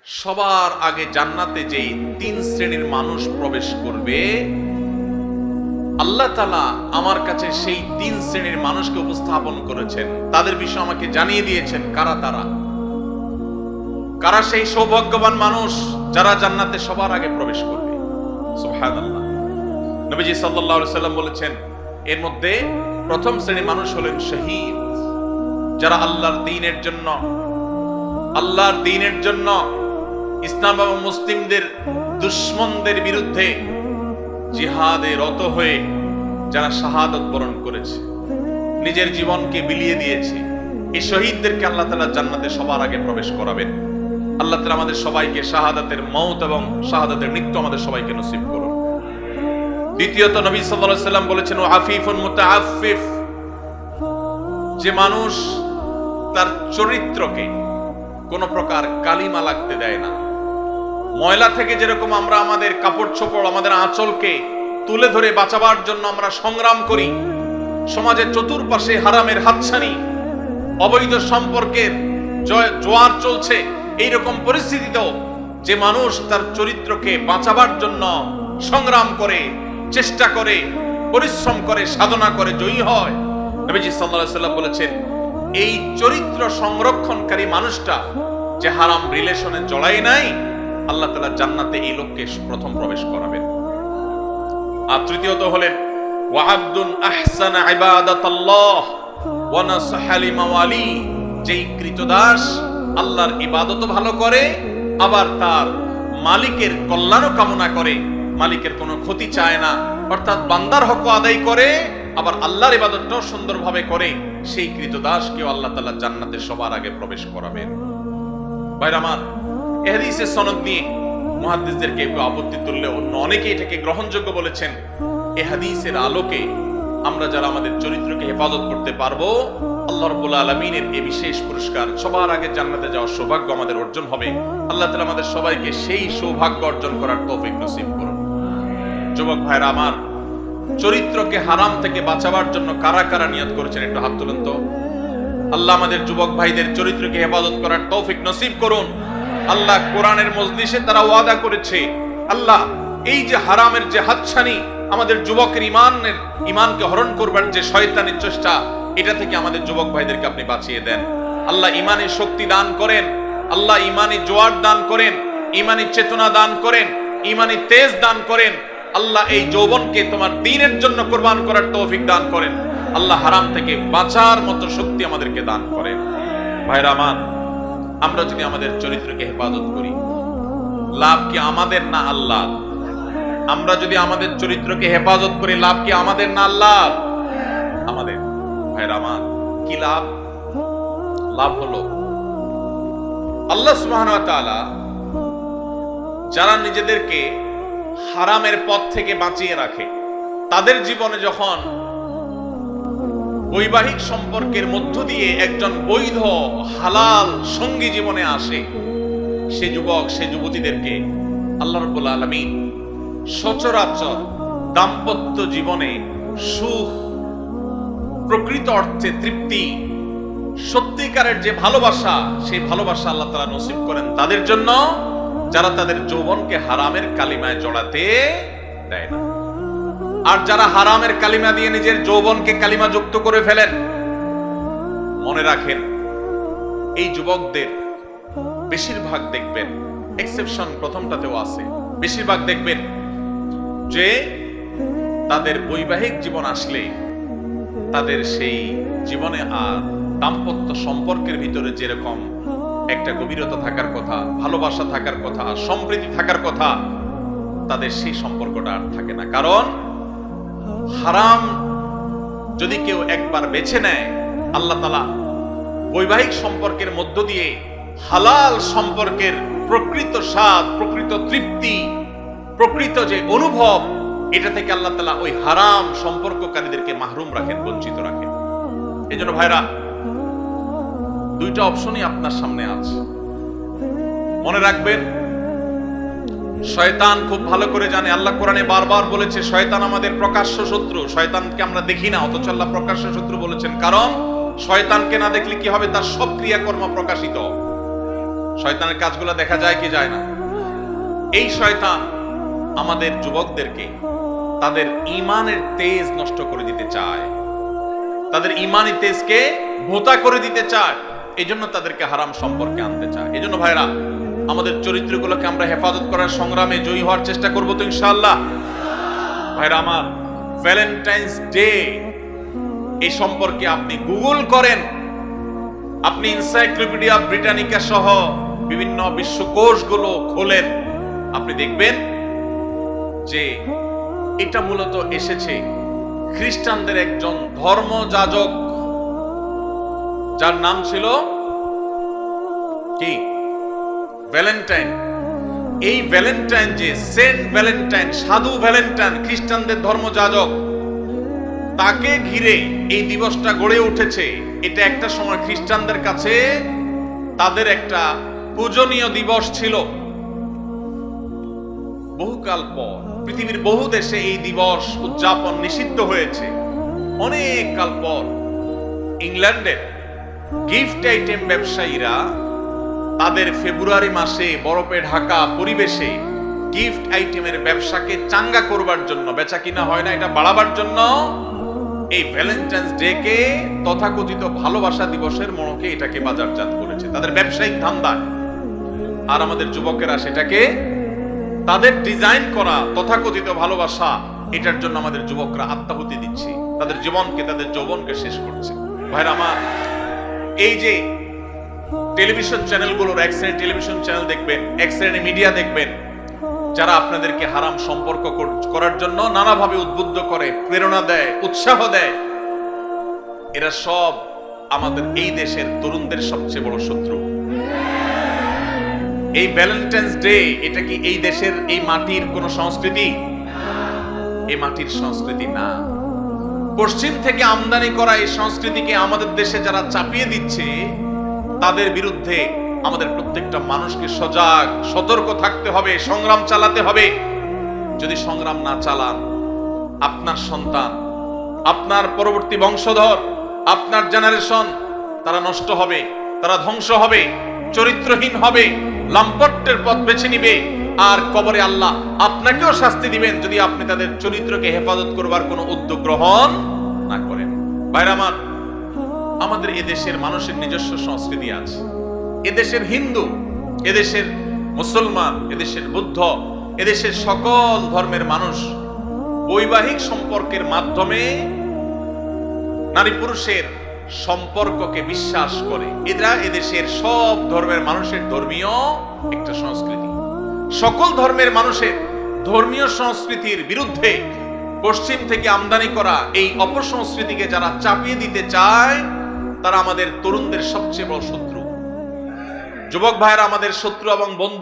সবার আগে জান্নাতে যেই 3 শ্রেণীর মানুষ প্রবেশ করবে, আল্লাহ তাআলা আমার কাছে সেই 3 শ্রেণীর মানুষকে উপস্থাপন করেছেন। তাদের বিষয়ে আমাকে জানিয়ে দিয়েছেন কারা তারা, কারা সেই সৌভাগ্যবান মানুষ যারা জান্নাতে সবার আগে প্রবেশ করবে। সুবহানাল্লাহ। নবীজি সাল্লাল্লাহু আলাইহি সাল্লাম বলেছেন, এর মধ্যে প্রথম শ্রেণীর মানুষ হলেন শহীদ, যারা আল্লাহর দ্বীনের জন্য ইসলাম এবং মুসলিমদের দুশমনদের বিরুদ্ধে জিহাদে রত হয়ে যারা শাহাদাত বরণ করেছে, নিজের জীবনকে বিলিয়ে দিয়েছে, এই শহীদদেরকে আল্লাহ তাআলা জান্নাতে সবার আগে প্রবেশ করাবেন। আল্লাহ তাআলা আমাদের সবাইকে শাহাদাতের মওত এবং শাহাদাতের মৃত্যু আমাদের সবাইকে নসিব করুন। দ্বিতীয়ত নবী সাল্লাল্লাহু আলাইহি সাল্লাম বলেছেন, আফিফুন মুতাআফফিফ, যে মানুষ তার চরিত্রকে কোনো প্রকার কালিমা লাগতে দেয় না। ময়লা থেকে যেরকম আমরা আমাদের কাপড় চোপড়, আমাদের আঁচলকে তুলে ধরে বাঁচাবার জন্য আমরা সংগ্রাম করি, সমাজের চতুর্পাশে হারামের হাতছানি, অবৈধ সম্পর্কের জোয়ার চলছে, এইরকম পরিস্থিতিতেও যে মানুষ তার চরিত্রকে বাঁচাবার জন্য সংগ্রাম করে, চেষ্টা করে, পরিশ্রম করে, সাধনা করে, জয়ী হয়, নবীজি সাল্লাল্লাহু আলাইহি সাল্লাম বলেছেন, এই চরিত্র সংরক্ষণকারী মানুষটা যে হারাম রিলেশনে জড়ায় নাই, আল্লাহ তাআলা জান্নাতে এই লোককে প্রথম প্রবেশ করাবেন। আর তৃতীয়ত হলেন ওয়া আবদুন আহসানা ইবাদাতাল্লাহ ওয়া নাসাহা লিমাওয়ালি, যেই কৃতদাস আল্লাহর ইবাদত ভালো করে, আবার তার মালিকের কল্যাণও কামনা করে, মালিকের কোনো ক্ষতি চায় না, অর্থাৎ বান্দার হক আদায় করে, আবার আল্লাহর ইবাদতটাও সুন্দরভাবে করে, সেই কৃতদাসকেও আল্লাহ তাআলা জান্নাতে সবার আগে প্রবেশ করাবেন। ভাইরা আমার, এই হাদিসের সনদ নিয়ে মুহাদ্দিসদেরকে একটু আপত্তি তুললে অন্য অনেকে এটাকে গ্রহণযোগ্য বলেছেন। এই হাদিসের আলোকে আমরা যারা আমাদের চরিত্রকে হেফাজত করতে পারবো, আল্লাহ রাব্বুল আলামিনের এই বিশেষ পুরস্কার, সবার আগে জান্নাতে যাওয়ার সৌভাগ্য আমাদের অর্জন হবে। আল্লাহ তাআলা আমাদের সবাইকে সেই সৌভাগ্য অর্জন করার তৌফিক নসিব করুন। যুবক ভাইরা আমার, চরিত্রকে হারাম থেকে বাঁচাবার জন্য কারা কারা নিয়ত করেছেন একটু হাত তুলুন তো। আল্লাহ আমাদের যুবক ভাইদের চরিত্রকে হেফাজত করার তৌফিক নসিব করুন। আল্লাহ কোরআনের মজলিসে তারা ওয়াদা করেছে, আল্লাহ এই যে হারামের যে হাতছানি, আমাদের যুবকের ইমানকে হরণ করবার যে শয়তানের চেষ্টা, এটা থেকে আমাদের যুবক ভাইদেরকে আপনি বাঁচিয়ে দেন। আল্লাহ ইমানের শক্তি দান করেন, আল্লাহ ইমানি জোয়ার দান করেন, ইমানি চেতনা দান করেন, ইমানি তেজ দান করেন। আল্লাহ এই যৌবনকে তোমার দ্বীনের জন্য কুরবান করার তৌফিক দান করেন। আল্লাহ হারাম থেকে বাঁচার মতো শক্তি আমাদেরকে দান করেন। ভাইরা আমার, আমরা যদি আমাদের চরিত্রকে হেফাজত করি, লাভ কি আমাদের না আল্লাহ? আমরা যদি আমাদের চরিত্রকে হেফাজত করি, লাভ কি আমাদের না আল্লাহ? আমাদের। ভাইরা আমার, কি লাভ? লাভ হলো আল্লাহ সুবহানাহু ওয়া তাআলা যারা নিজেদেরকে হারামের পথ থেকে বাঁচিয়ে রাখে, তাদের জীবনে যখন বৈবাহিক সম্পর্কের মধ্য দিয়ে একজন বৈধ হালাল সঙ্গী জীবনে আসে, সে যুবক, সে যুবতীদেরকে আল্লাহ রাব্বুল আলামিন সচরাচর দাম্পত্য জীবনে সুখ, প্রকৃত অর্থে তৃপ্তি, সত্যিকারের যে ভালোবাসা, সেই ভালোবাসা আল্লাহ তাআলা নসিব করেন তাদের জন্য যারা তাদের যৌবনকে হারামের কালিমায় জড়াতে দেয় না। আর যারা হারামের কালিমা দিয়ে নিজের যৌবনকে কালিমা যুক্ত করে ফেলেন, মনে রাখেন এই যুবকদের বেশিরভাগ দেখবেন, এক্সেপশন প্রথমটাতেও আছে, বেশিরভাগ দেখবেন যে তাদের বৈবাহিক জীবন আসলে তাদের সেই জীবনে আর দাম্পত্য সম্পর্কের ভিতরে যেরকম একটা গভীরতা থাকার কথা, ভালোবাসা থাকার কথা, সম্প্রীতি থাকার কথা, তাদের সেই সম্পর্কটা আর থাকে না। কারণ হারাম যদি কেউ একবার বেছে নেয়, আল্লাহ তাআলা বৈবাহিক সম্পর্কের মধ্য দিয়ে হালাল সম্পর্কের প্রকৃত স্বাদ, প্রকৃত তৃপ্তি, প্রকৃত যে অনুভব, এটা থেকে আল্লাহ তাআলা ওই হারাম সম্পর্ককারীদেরকে মাহরুম রাখেন, বঞ্চিত রাখেন। এই জন্য ভাইরা, দুইটা অপশনই আপনার সামনে আছে। মনে রাখবেন, শয়তান খুব ভালো করে জানে, আল্লাহ কোরআনে বারবার বলেছে শয়তান আমাদের প্রকাশ্য শত্রু। শয়তানকে আমরা দেখি না, অথচ আল্লাহ প্রকাশ্য শত্রু বলেছেন। কারণ শয়তানকে না দেখলে কি হবে? তার সব ক্রিয়াকর্ম প্রকাশিত। শয়তানের কাজগুলো দেখা যায় কি যায় না? এই শয়তান আমাদের যুবকদেরকে তাদের ঈমানের তেজ নষ্ট করে দিতে চায়, তাদের ঈমানি তেজকে ভোঁতা করে দিতে চায়, এই জন্য তাদেরকে হারাম সম্পর্কে আনতে চায়। এই জন্য ভাইরা, আমাদের চরিত্রগুলোকে আমরা হেফাজত করার সংগ্রামে জয়ী হওয়ার চেষ্টা করবো তো ইনশাআল্লাহ। ভাইরা আমার, ভ্যালেন্টাইন্স ডে এই সম্পর্কে আপনি গুগল করেন, আপনি এনসাইক্লোপিডিয়া ব্রিটানিকা সহ বিভিন্ন বিশ্বকোষগুলো খোলেন, আপনি দেখবেন যে এটা মূলত এসেছে খ্রিস্টানদের একজন ধর্মযাজক, যার নাম ছিল কি? ভ্যালেন্টাইন। এই ভ্যালেন্টাইন, যে সেন্ট ভ্যালেন্টাইন, সাধু ভ্যালেন্টাইন, খ্রিস্টানদের ধর্মযাজক, তাকে ঘিরে এই দিবসটা গড়ে উঠেছে। এটা একটা সময় খ্রিস্টানদের কাছে তাদের একটা পূজনীয় দিবস ছিল। বহুকাল পর পৃথিবীর বহু দেশে এই দিবস উদযাপন নিষিদ্ধ হয়েছে। অনেক কাল পর ইংল্যান্ডের গিফট আইটেম ব্যবসায়ীরা তাদের ফেব্রুয়ারি মাসে বরফে ঢাকা পরিবেশে গিফট আইটেমের ব্যবসাকে চাঙ্গা করবার জন্য, বেচা কিনা হয় না এটা বাড়াবার জন্য, এই ভ্যালেন্টাইন্স ডে কে তথাকথিত ভালোবাসা দিবসের মনোকে এটাকে বাজারজাত করেছে তাদের ব্যবসায়িক ধান্দায়। আর আমাদের যুবকেরা সেটাকে তাদের ডিজাইন করা তথাকথিত ভালোবাসা, এটার জন্য আমাদের যুবকরা আত্মাহুতি দিচ্ছে, তাদের জীবনকে, তাদের যৌবনকে শেষ করছে। ভাইরা আমার, এই যে টেলিভিশন চ্যানেলগুলোর, এক শ্রেণীর টেলিভিশন চ্যানেল দেখবেন, এক শ্রেণীর মিডিয়া দেখবেন, যারা আপনাদেরকে হারাম সম্পর্ক করার জন্য নানাভাবে উদ্বুদ্ধ করে, প্রেরণা দেয়, উৎসাহ দেয়, এরা সব আমাদের এই দেশের তরুণদের সবচেয়ে বড় শত্রু। এই ভ্যালেন্টাইন্স ডে, এটা কি এই দেশের, এই মাটির কোন সংস্কৃতি? এই মাটির সংস্কৃতি না। পশ্চিম থেকে আমদানি করা এই সংস্কৃতিকে আমাদের দেশে যারা চাপিয়ে দিচ্ছে, তাদের বিরুদ্ধে আমাদের প্রত্যেকটা মানুষকে সজাগ, সতর্ক থাকতে হবে, সংগ্রাম চালাতে হবে। যদি সংগ্রাম না চালান, আপনার সন্তান, আপনার পরবর্তী বংশধর, আপনার জেনারেশন, তারা নষ্ট হবে, তারা ধ্বংস হবে, চরিত্রহীন হবে, লাম্পট্যের পথ বেছে নিবে। আর কবরে আল্লাহ আপনাকেও শাস্তি দিবেন যদি আপনি তাদের চরিত্রকে হেফাজত করবার কোনো উদ্যোগ গ্রহণ না করেন। ভাইরা আমার, আমাদের এদেশের মানুষের নিজস্ব সংস্কৃতি আছে। এদেশের হিন্দু, এদেশের মুসলমান, এদেশের বুদ্ধ, এদেশের সকল ধর্মের মানুষ বৈবাহিক সম্পর্কের মাধ্যমে নারী পুরুষের সম্পর্ককে বিশ্বাস করে। এরা এদেশের সব ধর্মের মানুষের ধর্মীয় একটা সংস্কৃতি। সকল ধর্মের মানুষের ধর্মীয় সংস্কৃতির বিরুদ্ধে পশ্চিম থেকে আমদানি করা এই অপসংস্কৃতিকে যারা চাপিয়ে দিতে চায়, তারা আমাদের তরুণদের সবচেয়ে বড় শত্রু। যুবক ভাইয়েরা আমাদের শত্রু এবং বন্ধু।